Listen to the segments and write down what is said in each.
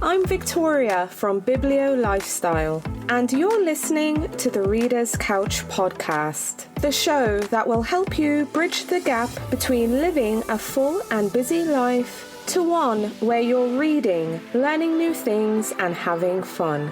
I'm Victoria from Biblio Lifestyle, and you're listening to the Reader's Couch podcast, the show that will help you bridge the gap between living a full and busy life to one where you're reading, learning new things, and having fun.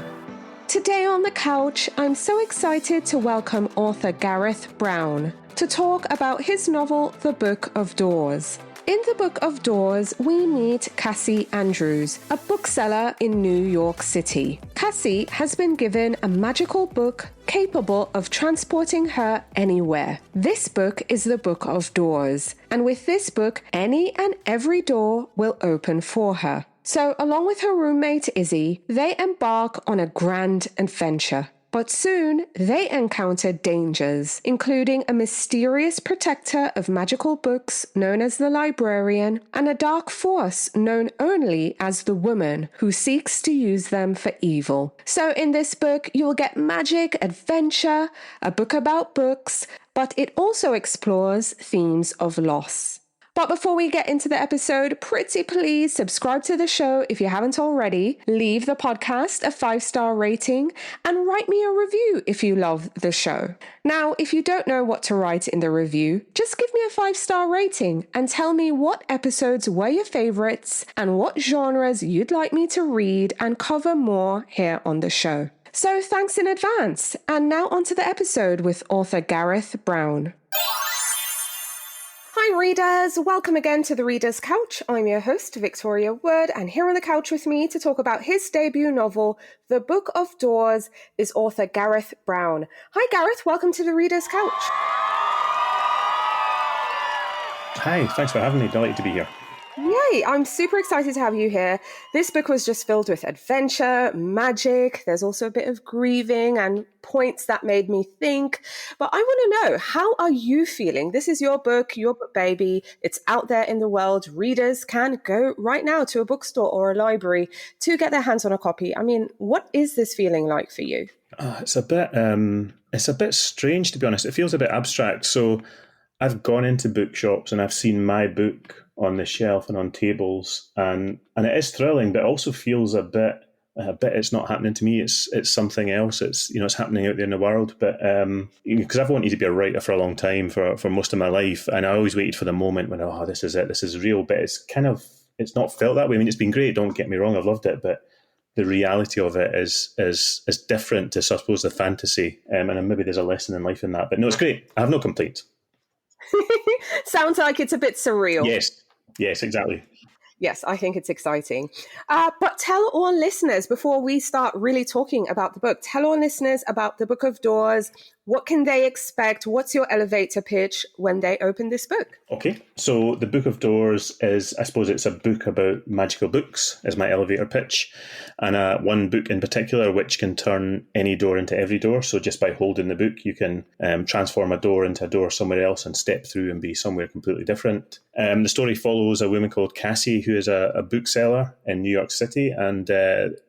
Today on the couch, I'm so excited to welcome author Gareth Brown to talk about his novel, The Book of Doors. In The Book of Doors, we meet Cassie Andrews, a bookseller in New York City. Cassie has been given a magical book capable of transporting her anywhere. This book is The Book of Doors, and with this book, any and every door will open for her. So, along with her roommate Izzy, they embark on a grand adventure. But soon, they encounter dangers, including a mysterious protector of magical books known as the Librarian, and a dark force known only as the Woman, who seeks to use them for evil. So in this book, you'll get magic, adventure, a book about books, but it also explores themes of loss. But before we get into the episode, pretty please subscribe to the show if you haven't already, leave the podcast a 5-star rating, and write me a review if you love the show. Now, if you don't know what to write in the review, just give me a 5-star rating and tell me what episodes were your favorites and what genres you'd like me to read and cover more here on the show. So thanks in advance. And now onto the episode with author Gareth Brown. Hi readers, welcome again to the Reader's Couch. I'm your host, Victoria Wood, and here on the couch with me to talk about his debut novel, The Book of Doors, is author Gareth Brown. Hi Gareth, welcome to the Reader's Couch. Hi, thanks for having me. Delighted to be here. Yay, I'm super excited to have you here. This book was just filled with adventure, magic. There's also a bit of grieving and points that made me think. But I want to know, how are you feeling? This is your book baby. It's out there in the world. Readers can go right now to a bookstore or a library to get their hands on a copy. I mean, what is this feeling like for you? It's a bit strange, to be honest. It feels a bit abstract. So I've gone into bookshops and I've seen my book on the shelf and on tables, and it is thrilling, but it also feels a bit it's not happening to me. It's something else. It's happening out there in the world. But because I've wanted to be a writer for a long time, for most of my life, and I always waited for the moment when this is it, this is real. But it's not felt that way. I mean, it's been great. Don't get me wrong, I've loved it, but the reality of it is different to, I suppose, the fantasy. And maybe there's a lesson in life in that. But no, it's great. I have no complaints. Sounds like it's a bit surreal. Yes, exactly. Yes, I think it's exciting. But tell all listeners, before we start really talking about the book, tell all listeners about The Book of Doors. What can they expect? What's your elevator pitch when they open this book? Okay, so The Book of Doors is, I suppose it's a book about magical books, is my elevator pitch. And one book in particular which can turn any door into every door. So just by holding the book, you can transform a door into a door somewhere else and step through and be somewhere completely different. The story follows a woman called Cassie, who is a bookseller in New York City, and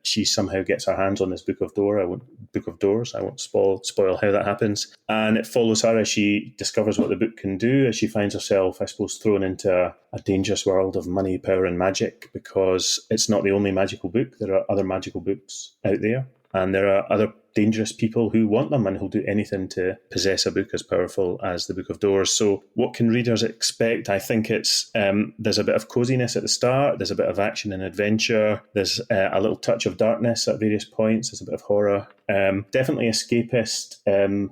she somehow gets her hands on this Book of Doors. I won't spoil how that happens. And it follows her as she discovers what the book can do, as she finds herself, I suppose, thrown into a dangerous world of money, power and magic, because it's not the only magical book. There are other magical books out there, and there are other dangerous people who want them and who'll do anything to possess a book as powerful as the Book of Doors. So what can readers expect? I think it's there's a bit of coziness at the start, there's a bit of action and adventure, there's a little touch of darkness at various points, there's a bit of horror. Definitely escapist,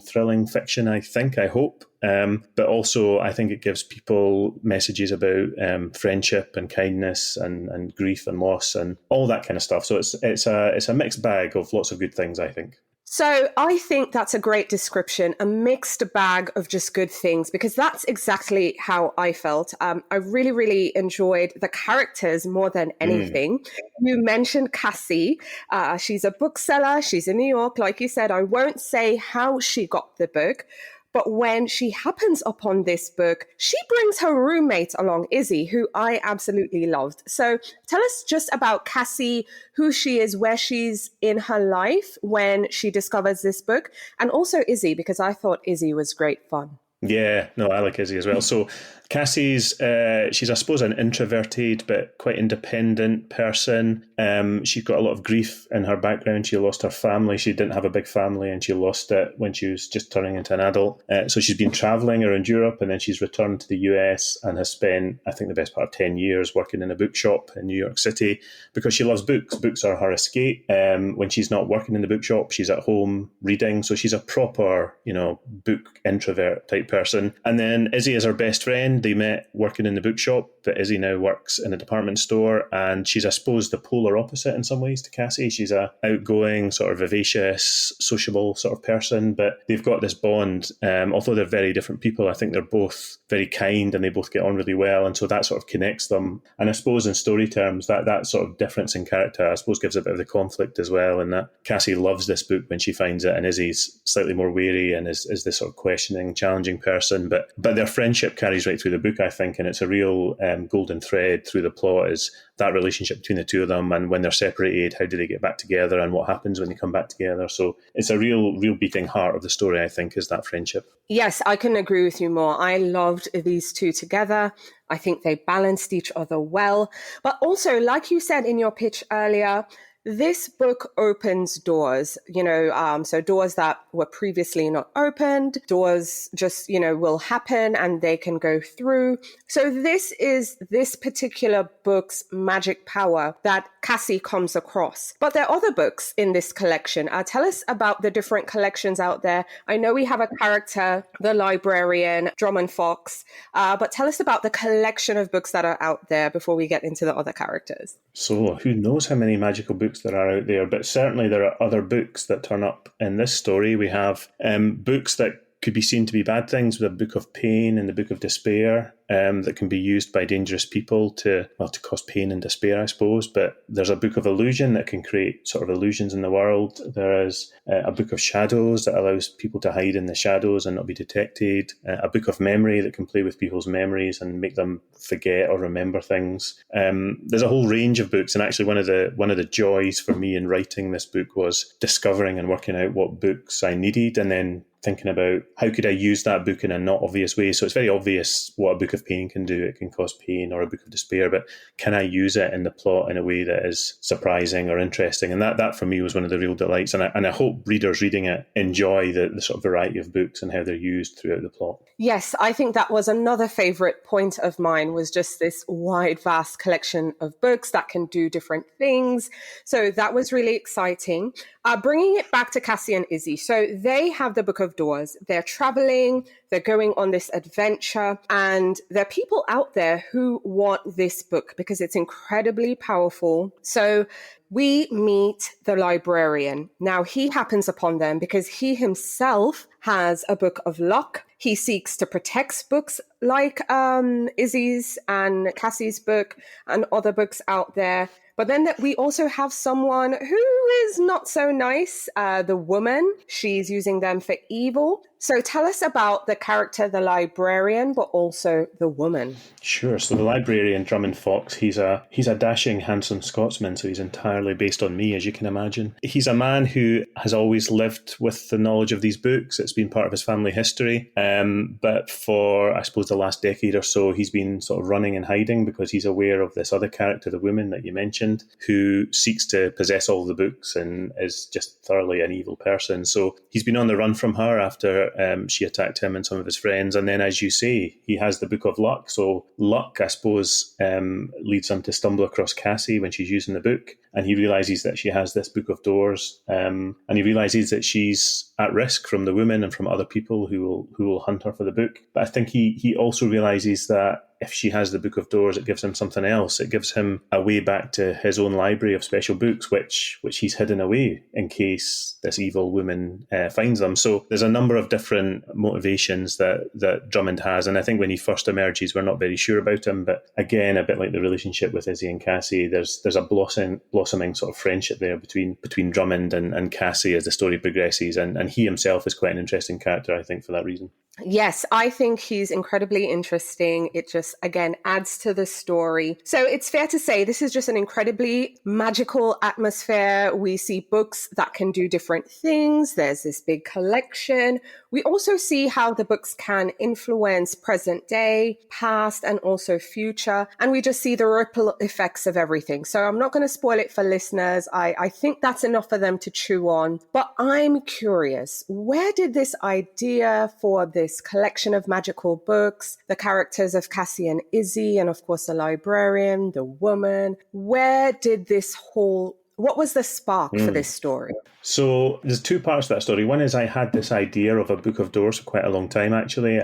thrilling fiction, I hope. But also I think it gives people messages about friendship and kindness and grief and loss and all that kind of stuff. So it's a mixed bag of lots of good things, I think. So I think that's a great description, a mixed bag of just good things, because that's exactly how I felt. I really, really enjoyed the characters more than anything. You mentioned Cassie. She's a bookseller. She's in New York. Like you said, I won't say how she got the book, but when she happens upon this book, she brings her roommate along, Izzy, who I absolutely loved. So tell us just about Cassie, who she is, where she's in her life when she discovers this book, and also Izzy, because I thought Izzy was great fun. Yeah, no, I like Izzy as well. So Cassie's, she's, I suppose, an introverted but quite independent person. She's got a lot of grief in her background. She lost her family. She didn't have a big family and she lost it when she was just turning into an adult. So she's been travelling around Europe and then she's returned to the US and has spent, I think, the best part of 10 years working in a bookshop in New York City because she loves books. Books are her escape. When she's not working in the bookshop, she's at home reading. So she's a proper, book introvert type person. And then Izzy is her best friend. They met working in the bookshop, but Izzy now works in a department store, and she's, I suppose, the polar opposite in some ways to Cassie. She's a outgoing, sort of vivacious, sociable sort of person, but they've got this bond. Although they're very different people, I think they're both very kind and they both get on really well, and so that sort of connects them. And I suppose in story terms, that sort of difference in character, I suppose, gives a bit of the conflict as well, in that Cassie loves this book when she finds it, and Izzy's slightly more wary and is this sort of questioning, challenging person. But their friendship carries right through the book, I think, and it's a real golden thread through the plot is that relationship between the two of them, and when they're separated, how do they get back together and what happens when they come back together. So it's a real beating heart of the story, I think, is that friendship. Yes, I couldn't agree with you more. I loved these two together. I think they balanced each other well. But also, like you said in your pitch earlier, this book opens doors, so doors that were previously not opened, doors just, will happen and they can go through. So this is this particular book's magic power that Cassie comes across. But there are other books in this collection. Tell us about the different collections out there. I know we have a character, the Librarian, Drummond Fox, but tell us about the collection of books that are out there before we get into the other characters. So who knows how many magical books there are out there, but certainly there are other books that turn up in this story. We have books that could be seen to be bad things, with a book of pain and the book of despair that can be used by dangerous people to cause pain and despair, I suppose. But there's a book of illusion that can create sort of illusions in the world. There is a book of shadows that allows people to hide in the shadows and not be detected. A book of memory that can play with people's memories and make them forget or remember things. There's a whole range of books, and actually one of the joys for me in writing this book was discovering and working out what books I needed, and then thinking about how could I use that book in a not obvious way. So it's very obvious what a book of pain can do. It can cause pain, or a book of despair, but can I use it in the plot in a way that is surprising or interesting? And that for me was one of the real delights. And I hope readers reading it enjoy the sort of variety of books and how they're used throughout the plot. Yes, I think that was another favourite point of mine, was just this wide, vast collection of books that can do different things. So that was really exciting. Bringing it back to Cassie and Izzy. So they have the Book of Doors. They're traveling, they're going on this adventure, and there are people out there who want this book because it's incredibly powerful. So we meet the Librarian. Now, he happens upon them because he himself has a book of luck. He seeks to protect books like Izzy's and Cassie's book and other books out there. But then we also have someone who is not so nice, the woman. She's using them for evil. So tell us about the character, the Librarian, but also the woman. Sure. So the Librarian, Drummond Fox, he's a dashing, handsome Scotsman, so he's entirely based on me, as you can imagine. He's a man who has always lived with the knowledge of these books. It's been part of his family history. But for, I suppose, the last decade or so, he's been sort of running and hiding because he's aware of this other character, the woman that you mentioned, who seeks to possess all the books and is just thoroughly an evil person. So he's been on the run from her after she attacked him and some of his friends. And then, as you say, he has the Book of Luck. So luck, I suppose, leads him to stumble across Cassie when she's using the book. And he realises that she has this Book of Doors. And he realises that she's at risk from the woman and from other people who will hunt her for the book. But I think he also realises that if she has the Book of Doors, it gives him something else. It gives him a way back to his own library of special books, which he's hidden away in case this evil woman finds them. So there's a number of different motivations that Drummond has. And I think when he first emerges, we're not very sure about him. But again, a bit like the relationship with Izzy and Cassie, there's a blossoming sort of friendship there between Drummond and Cassie as the story progresses. And he himself is quite an interesting character, I think, for that reason. Yes, I think he's incredibly interesting. It just, again, adds to the story. So it's fair to say this is just an incredibly magical atmosphere. We see books that can do different things. There's this big collection. We also see how the books can influence present day, past, and also future. And we just see the ripple effects of everything. So I'm not going to spoil it for listeners. I think that's enough for them to chew on. But I'm curious, where did this idea for this collection of magical books, the characters of Cassie and Izzy, and of course the librarian, the woman, where did what was the spark for this story? So there's two parts to that story. One is I had this idea of a book of doors for quite a long time, actually.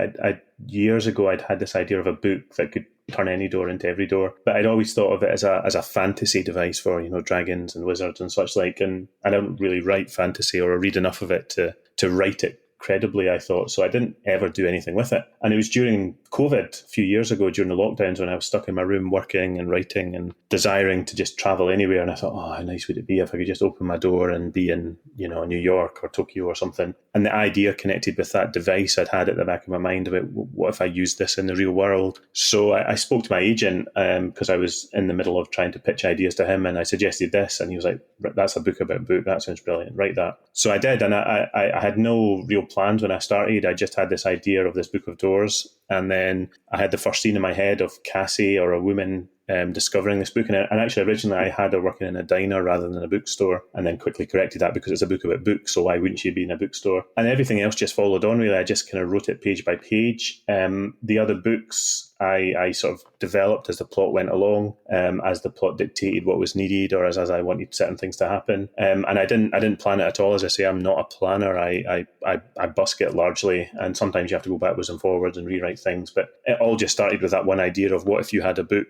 Years ago, I'd had this idea of a book that could turn any door into every door. But I'd always thought of it as a fantasy device for, dragons and wizards and such like. And I don't really write fantasy or read enough of it to write it credibly, I thought. So I didn't ever do anything with it. And it was during COVID, a few years ago, during the lockdowns, when I was stuck in my room working and writing and desiring to just travel anywhere. And I thought, oh, how nice would it be if I could just open my door and be in, New York or Tokyo or something. And the idea connected with that device I'd had at the back of my mind about what if I used this in the real world? So I spoke to my agent because I was in the middle of trying to pitch ideas to him, and I suggested this, and he was like, that's a book about a book. That sounds brilliant. Write that. So I did, and I had no real plans when I started. I just had this idea of this book of doors, and then I had the first scene in my head of Cassie, or a woman, discovering this book. And actually, originally, I had her working in a diner rather than a bookstore, and then quickly corrected that because it's a book about books, so why wouldn't she be in a bookstore? And everything else just followed on, really. I just kind of wrote it page by page. The other books I sort of developed as the plot went along, as the plot dictated what was needed, or as I wanted certain things to happen. And I didn't plan it at all. As I say, I'm not a planner. I busk it largely, and sometimes you have to go backwards and forwards and rewrite things. But it all just started with that one idea of what if you had a book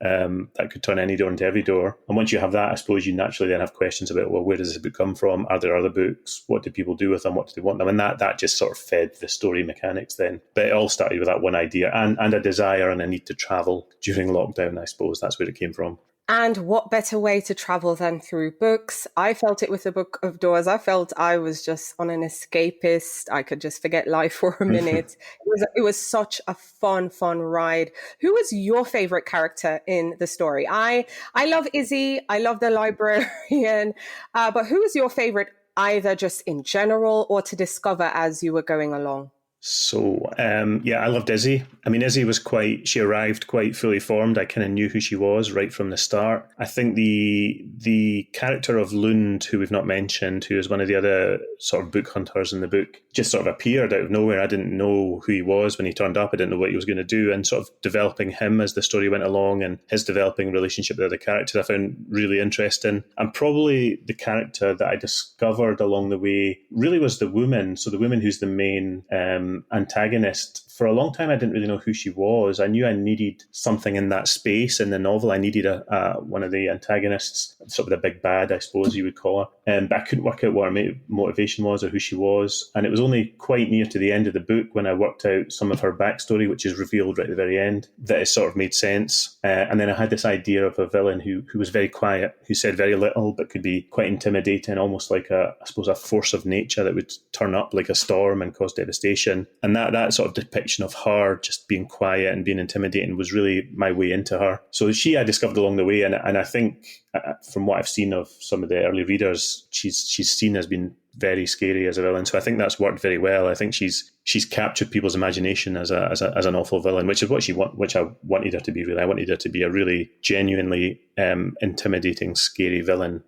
that could turn any door into every door. And once you have that, I suppose you naturally then have questions about, well, where does this book come from? Are there other books? What do people do with them? What do they want them? And that just sort of fed the story mechanics then. But it all started with that one idea and a desire and a need to travel during lockdown, I suppose. That's where it came from. And what better way to travel than through books? I felt it with the Book of Doors. I felt I was just on an escapist. I could just forget life for a minute. It was such a fun ride. Who was your favorite character in the story? I love Izzy. I love the librarian. But who was your favorite, either just in general or to discover as you were going along? So, I loved Izzy. I mean, Izzy was she arrived quite fully formed. I kind of knew who she was right from the start. I think the character of Lund, who we've not mentioned, who is one of the other sort of book hunters in the book, just sort of appeared out of nowhere. I didn't know who he was when he turned up. I didn't know what he was going to do. And sort of developing him as the story went along and his developing relationship with the other characters, I found really interesting. And probably the character that I discovered along the way really was the woman. So the woman who's the main antagonist. For a long time, I didn't really know who she was. I knew I needed something in that space in the novel. I needed one of the antagonists, sort of the big bad, I suppose you would call her. But I couldn't work out what her motivation was or who she was. And it was only quite near to the end of the book when I worked out some of her backstory, which is revealed right at the very end, that it sort of made sense. And then I had this idea of a villain who was very quiet, who said very little, but could be quite intimidating, almost like a force of nature that would turn up like a storm and cause devastation. And that sort of depiction of her just being quiet and being intimidating was really my way into her. So I discovered along the way, and I think from what I've seen of some of the early readers, she's seen as being very scary as a villain. So I think that's worked very well. I think she's captured people's imagination as an awful villain, which is which I wanted her to be. Really, I wanted her to be a really genuinely intimidating, scary villain.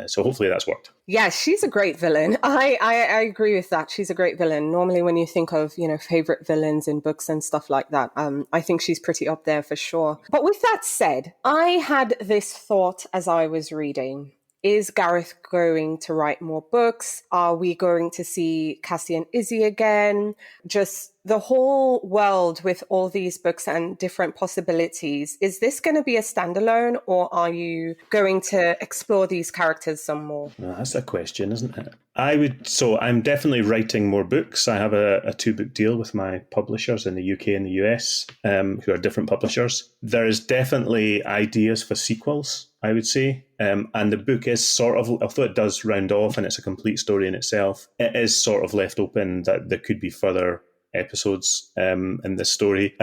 So hopefully that's worked. Yeah, she's a great villain. I agree with that. She's a great villain. Normally when you think of, favorite villains in books and stuff like that, I think she's pretty up there for sure. But with that said, I had this thought as I was reading. Is Gareth going to write more books? Are we going to see Cassie and Izzy again? Just the whole world with all these books and different possibilities. Is this going to be a standalone, or are you going to explore these characters some more? Well, that's a question, isn't it? I'm definitely writing more books. I have a 2-book deal with my publishers in the UK and the US, who are different publishers. There is definitely ideas for sequels, I would say. And the book is sort of, although it does round off and it's a complete story in itself, it is sort of left open that there could be further episodes in this story.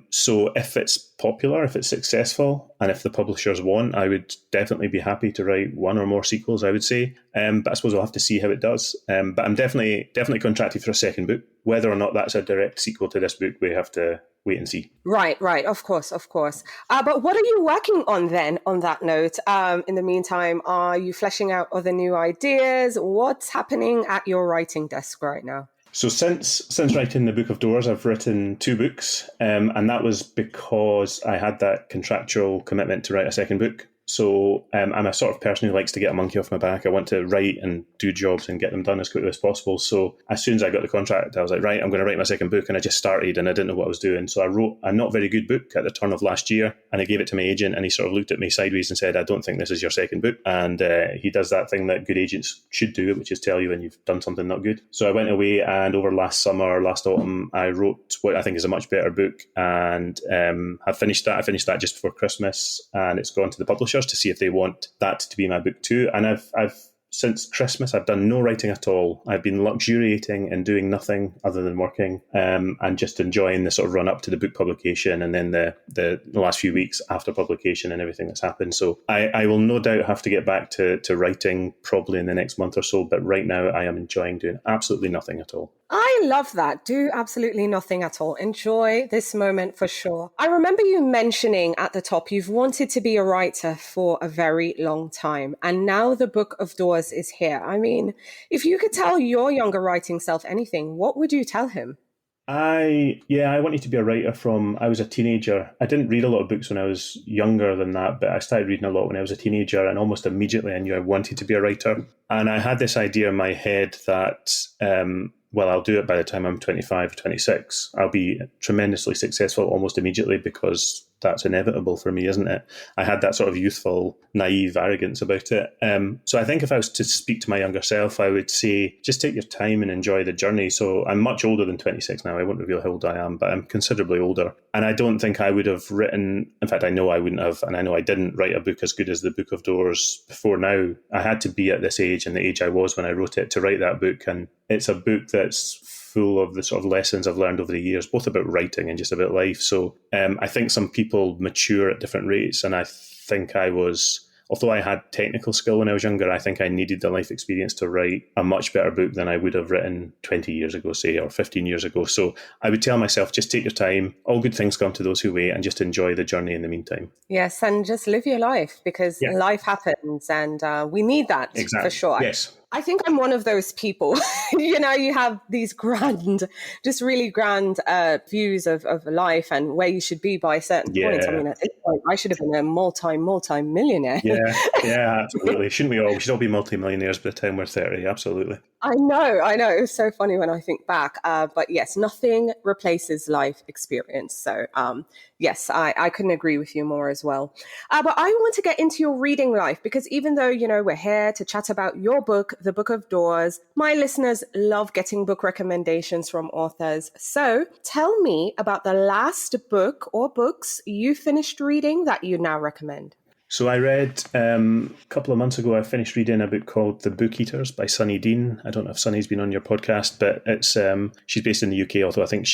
So if it's popular, if it's successful, and if the publishers want, I would definitely be happy to write one or more sequels, I would say. But I suppose we'll have to see how it does. But I'm definitely contracted for a second book. Whether or not that's a direct sequel to this book, we have to wait and see. Right. Of course. But what are you working on then, on that note? In the meantime, are you fleshing out other new ideas? What's happening at your writing desk right now? So since writing The Book of Doors, I've written 2 books, and that was because I had that contractual commitment to write a second book. So I'm a sort of person who likes to get a monkey off my back. I want to write and do jobs and get them done as quickly as possible. So as soon as I got the contract, I was like, right, I'm going to write my second book. And I just started and I didn't know what I was doing. So I wrote a not very good book at the turn of last year, and I gave it to my agent, and he sort of looked at me sideways and said, I don't think this is your second book. And he does that thing that good agents should do, which is tell you when you've done something not good. So I went away, and over last autumn, I wrote what I think is a much better book, and have finished that. I finished that just before Christmas, and it's gone to the publisher to see if they want that to be my book too. And I've since Christmas, I've done no writing at all. I've been luxuriating and doing nothing other than working, and just enjoying the sort of run up to the book publication, and then the last few weeks after publication and everything that's happened. So I will no doubt have to get back to writing probably in the next month or so. But right now I am enjoying doing absolutely nothing at all. I love that. Do absolutely nothing at all. Enjoy this moment for sure. I remember you mentioning at the top, you've wanted to be a writer for a very long time. And now the Book of Doors is here. I mean, if you could tell your younger writing self anything, what would you tell him? I wanted to be a writer from I was a teenager. I didn't read a lot of books when I was younger than that, but I started reading a lot when I was a teenager, and almost immediately I knew I wanted to be a writer. And I had this idea in my head that, I'll do it by the time I'm 25, 26. I'll be tremendously successful almost immediately because that's inevitable for me, isn't it? I had that sort of youthful, naive arrogance about it. So I think if I was to speak to my younger self, I would say, just take your time and enjoy the journey. So I'm much older than 26 now. I won't reveal how old I am, but I'm considerably older. And I don't think I would have written, in fact, I know I wouldn't have, and I know I didn't write a book as good as The Book of Doors before now. I had to be at this age and the age I was when I wrote it to write that book. And it's a book that's full of the sort of lessons I've learned over the years, both about writing and just about life. So I think some people mature at different rates, and I think although I had technical skill when I was younger, I think I needed the life experience to write a much better book than I would have written 20 years ago, say, or 15 years ago. So I would tell myself, just take your time. All good things come to those who wait, and just enjoy the journey in the meantime. Yes, and just live your life, because life happens, and we need that. Exactly. For sure. Yes. I think I'm one of those people, you have these really grand views of life and where you should be by a certain point. I mean, at this point, I should have been a multi-millionaire. Yeah, absolutely. Shouldn't we all? We should all be multi-millionaires by the time we're 30, absolutely. I know. It was so funny when I think back. But yes, nothing replaces life experience. So yes, I couldn't agree with you more as well. But I want to get into your reading life, because even though, we're here to chat about your book, The Book of Doors, my listeners love getting book recommendations from authors. So tell me about the last book or books you finished reading that you now recommend. So I read, a couple of months ago, I finished reading a book called The Book Eaters by Sunny Dean. I don't know if Sunny's been on your podcast, but it's she's based in the UK, although I think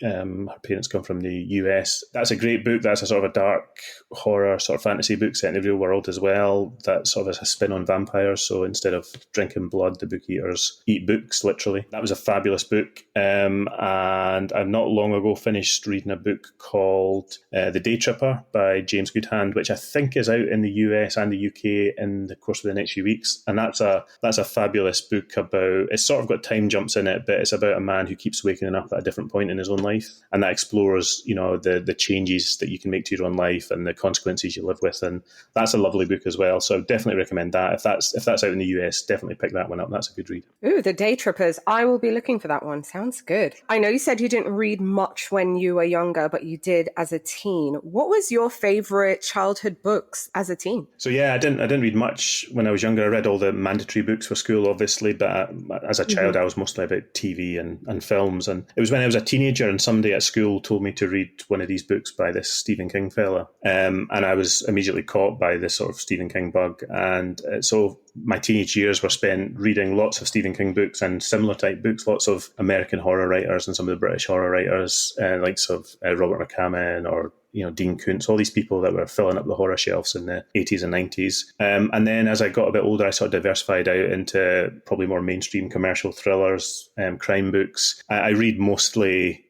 her parents come from the US. That's a great book. That's a sort of a dark horror sort of fantasy book set in the real world as well. That sort of is a spin on vampires. So instead of drinking blood, the book eaters eat books, literally. That was a fabulous book. And I've not long ago finished reading a book called The Day Tripper by James Goodhand, which I think is out in the US and the UK in the course of the next few weeks. And that's a fabulous book about, it's sort of got time jumps in it, but it's about a man who keeps waking up at a different point in his own life. And that explores, the changes that you can make to your own life and the consequences you live with. And that's a lovely book as well. So I definitely recommend that. If that's out in the US, definitely pick that one up. That's a good read. Ooh, The Day Trippers. I will be looking for that one. Sounds good. I know you said you didn't read much when you were younger, but you did as a teen. What was your favorite childhood books as a teen? So I didn't read much when I was younger. I read all the mandatory books for school, obviously, but as a child, I was mostly about TV and films. And it was when I was a teenager and and somebody at school told me to read one of these books by this Stephen King fella. And I was immediately caught by this sort of Stephen King bug. And so my teenage years were spent reading lots of Stephen King books and similar type books, lots of American horror writers and some of the British horror writers, likes of Robert McCammon or Dean Koontz, all these people that were filling up the horror shelves in the 80s and 90s. And then as I got a bit older, I sort of diversified out into probably more mainstream commercial thrillers, crime books. I read mostly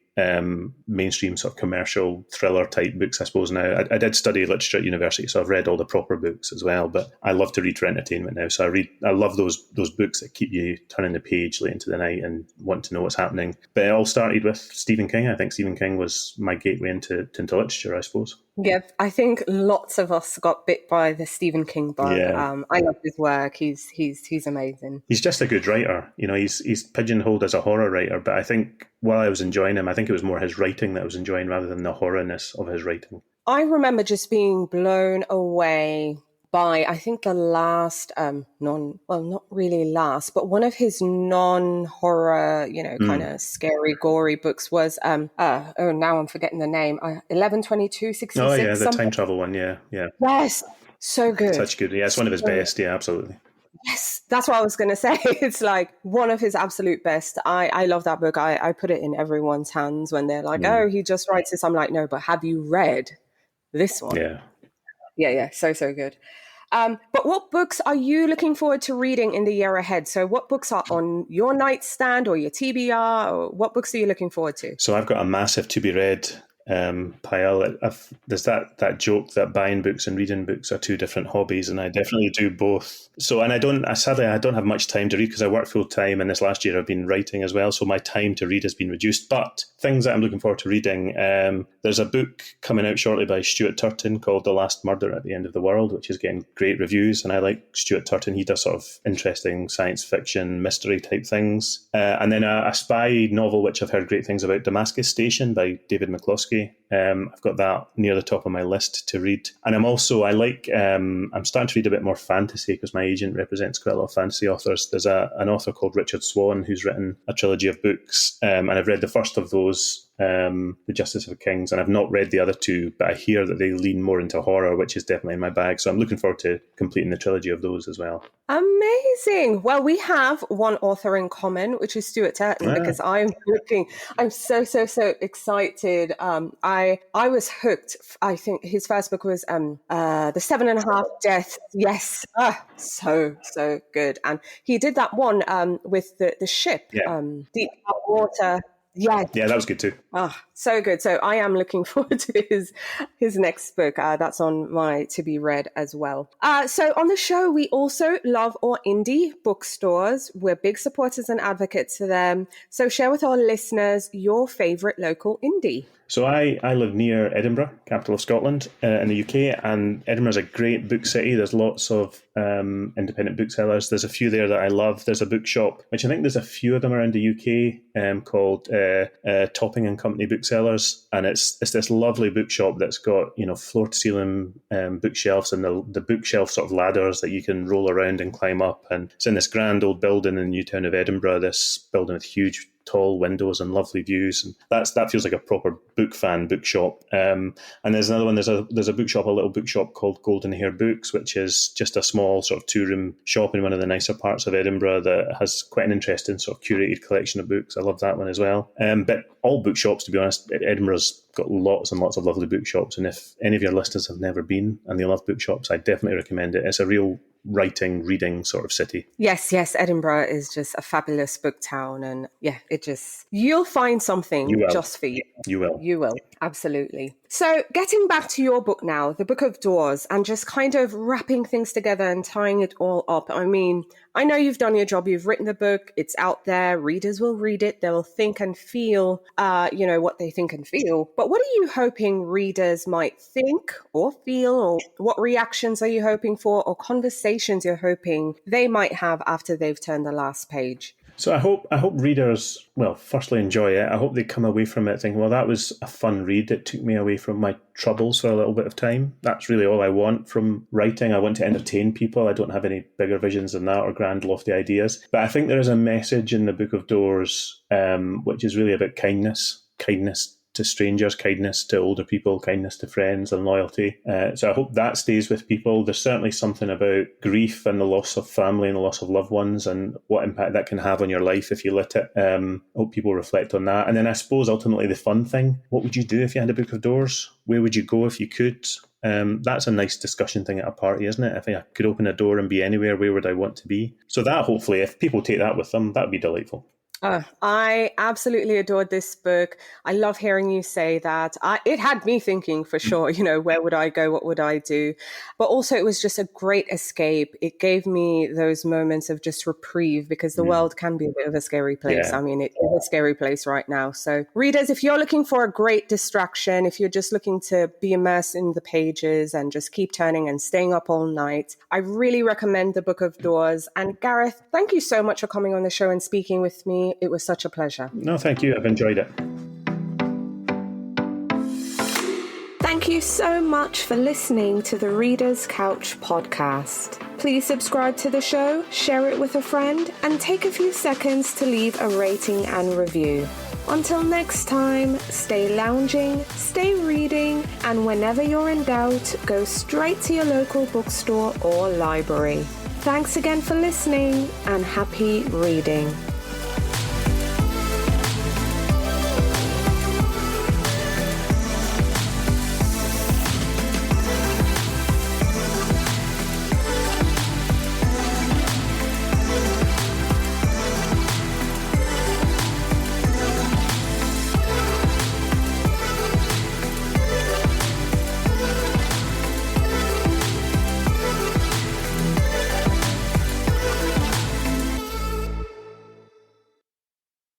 mainstream sort of commercial thriller type books, I suppose now. I did study literature at university, so I've read all the proper books as well, but I love to read for entertainment now. So I love those books that keep you turning the page late into the night and want to know what's happening. But it all started with Stephen King. I think Stephen King was my gateway into literature, I suppose. Yeah, I think lots of us got bit by the Stephen King bug. Yeah. I love his work. He's amazing. He's just a good writer. He's pigeonholed as a horror writer, but I think while I was enjoying him, I think it was more his writing that I was enjoying rather than the horrorness of his writing. I remember just being blown away by, I think the last, not really last, but one of his non-horror, kind of scary, gory books was, now I'm forgetting the name, 11/22/66. Oh yeah, the time travel one, yeah. Yes, so good. Such good, yeah, it's one of his best, yeah, absolutely. Yes, that's what I was going to say. It's like one of his absolute best. I love that book. I put it in everyone's hands when they're like, oh, he just writes this. I'm like, no, but have you read this one? Yeah. So good. But what books are you looking forward to reading in the year ahead? So what books are on your nightstand or your TBR? Or what books are you looking forward to? So I've got a massive to be read pile. There's that joke that buying books and reading books are two different hobbies, and I definitely do both. So, and sadly I don't have much time to read because I work full time, and this last year I've been writing as well, so my time to read has been reduced. But things that I'm looking forward to reading, there's a book coming out shortly by Stuart Turton called The Last Murder at the End of the World, which is getting great reviews, and I like Stuart Turton. He does sort of interesting science fiction, mystery type things. And then a spy novel which I've heard great things about, Damascus Station by David McCloskey. I've got that near the top of my list to read. And I'm starting to read a bit more fantasy because my agent represents quite a lot of fantasy authors. There's an author called Richard Swan who's written a trilogy of books, and I've read the first of those, The Justice of Kings, and I've not read the other two, but I hear that they lean more into horror, which is definitely in my bag. So I'm looking forward to completing the trilogy of those as well. Amazing. Well, we have one author in common, which is Stuart Turton, because I'm so excited. I was hooked. I think his first book was The 7.5 Deaths. Yes. So good. And he did that one with the ship, Deep Water. Yeah, that was good too. So good. So I am looking forward to his next book. That's on my to be read as well. So on the show, we also love our indie bookstores. We're big supporters and advocates for them. So share with our listeners your favorite local indie. So I live near Edinburgh, capital of Scotland, in the UK, and Edinburgh's a great book city. There's lots of independent booksellers. There's a few there that I love. There's a bookshop, which I think there's a few of them around the UK, called Topping and Company Booksellers, and it's this lovely bookshop that's got floor to ceiling bookshelves and the bookshelf sort of ladders that you can roll around and climb up. And it's in this grand old building in the new town of Edinburgh. This building with huge tall windows and lovely views, and that feels like a proper book fan bookshop. And there's another one. There's a bookshop, a little bookshop called Golden Hair Books, which is just a small sort of 2-room shop in one of the nicer parts of Edinburgh that has quite an interesting sort of curated collection of books. I love that one as well. But all bookshops, to be honest, Edinburgh's got lots and lots of lovely bookshops, and if any of your listeners have never been and they love bookshops, I definitely recommend it. It's a real reading sort of city. Yes, Edinburgh is just a fabulous book town, and you'll find something just for you. You will, absolutely. So getting back to your book now, The Book of Doors, and just kind of wrapping things together and tying it all up. I mean, I know you've done your job. You've written the book. It's out there. Readers will read it. They'll think and feel, what they think and feel. But what are you hoping readers might think or feel, or what reactions are you hoping for, or conversations you're hoping they might have after they've turned the last page? So I hope readers, well, firstly enjoy it. I hope they come away from it thinking, well, that was a fun read. It took me away from my troubles for a little bit of time. That's really all I want from writing. I want to entertain people. I don't have any bigger visions than that or grand lofty ideas. But I think there is a message in The Book of Doors, which is really about kindness. kindness to strangers, kindness to older people, kindness to friends, and loyalty. So I hope that stays with people. There's certainly something about grief and the loss of family and the loss of loved ones and what impact that can have on your life if you lit it. I hope people reflect on that. And then I suppose ultimately the fun thing, what would you do if you had a book of doors? Where would you go if you could? That's a nice discussion thing at a party, isn't it? If I could open a door and be anywhere, where would I want to be? So that, hopefully, if people take that with them, that would be delightful. I absolutely adored this book. I love hearing you say that. It had me thinking for sure, where would I go? What would I do? But also it was just a great escape. It gave me those moments of just reprieve because the world can be a bit of a scary place. Yeah. I mean, it is a scary place right now. So readers, if you're looking for a great distraction, if you're just looking to be immersed in the pages and just keep turning and staying up all night, I really recommend The Book of Doors. And Gareth, thank you so much for coming on the show and speaking with me. It was such a pleasure. No, thank you. I've enjoyed it. Thank you so much for listening to the Reader's Couch podcast. Please subscribe to the show, share it with a friend, and take a few seconds to leave a rating and review. Until next time, stay lounging, stay reading, and whenever you're in doubt, go straight to your local bookstore or library. Thanks again for listening, and happy reading.